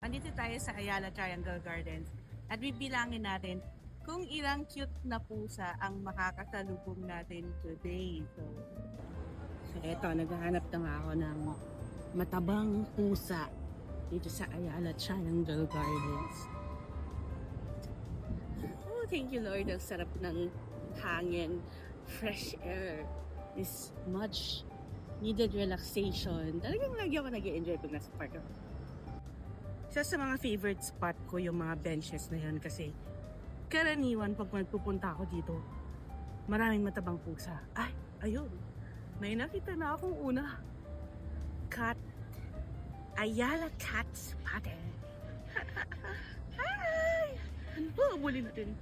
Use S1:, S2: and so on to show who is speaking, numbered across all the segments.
S1: Andito tayo sa Ayala Triangle Gardens at bibilangin natin kung ilang cute na pusa ang makakasalubong natin today. So eto, naghahanap na nga ako ng matabang pusa dito sa Ayala Triangle Gardens. Oh, thank you Lord. Ang sarap ng hangin, fresh air, is much needed relaxation. Talagang lagi ako nag-i-enjoy pag nasa park ako. Isa sa mga favorite spot ko yung mga benches na yan kasi karaniwan pag magpupunta ako dito, maraming matabang pusa. Ay, ayun. May nakita na akong una. Cat. Ayala cat spotted. Hi! Oh, abulin natin.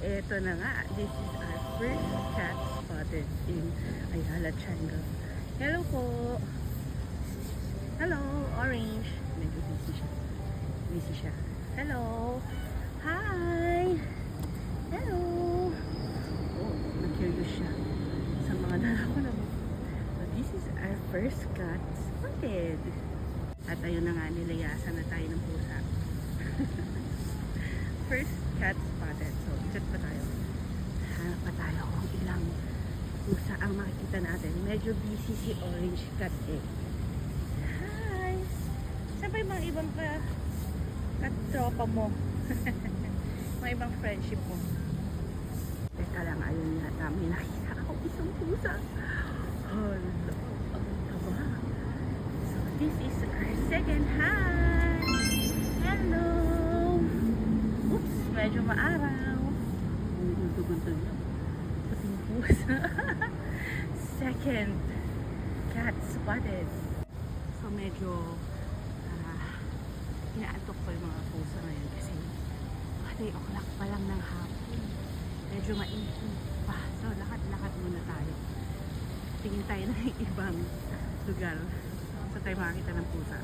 S1: Eto na nga. This is our first cat spotted in Ayala Triangle. Hello po. Hello, orange. Nag-busy siya. Busy siya. Hello. Hi. Hello. Oh, na-curious siya sa mga dala ko na. So this is our first cat spotted. At ayun na nga, nilayasan na tayo ng pusa. First cat spotted. So, chat pa tayo. Hanap pa tayo kung ilang pusa ang makikita natin. Medyo busy si Orange Cat eh. Hi! Saan pa yung mga ibang katropa mo? Mga ibang friendship mo. Teka lang, ayun yata. May nakita ako isang pusa. Hello. Ang taba. So, this is our second hi! Hello! Oops! Medyo maaraw. Ang gunto-gunto niya. Pati yung pusa. Second cat spotted. So, medyo inaantok ko yung mga pusa ngayon kasi 3 o'clock pa lang ng hapon. Medyo mainit pa. So, lakad-lakad muna tayo. Tingin tayo ng ibang lugar sa tayo makakita ng pusa.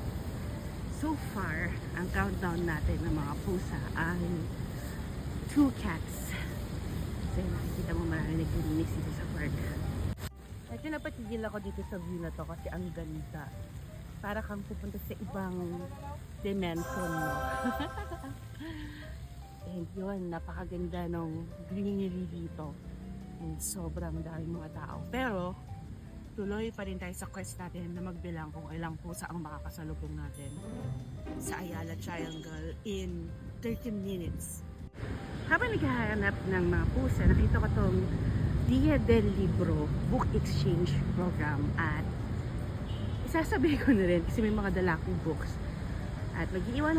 S1: So far, ang countdown natin ng mga pusa ay 2 cats. Kasi nakikita mo marami naglilinis dito sa park. Medyo napatigil ako dito sa view na to kasi ang ganda. Para kang pupunta sa ibang dimension mo. And yun, napakaganda ng greenery dito. And sobrang daming mga tao. Pero, tuloy pa rin tayo sa quest natin na magbilang kung ilang pusa ang makakasalubong natin sa Ayala Triangle in 30 minutes. Habang naghahanap ng mga pusa, nakita ko tong Dia del Libro Book Exchange Program at isasabihin ko na rin kasi may mga dala akong books at mag-iiwan ako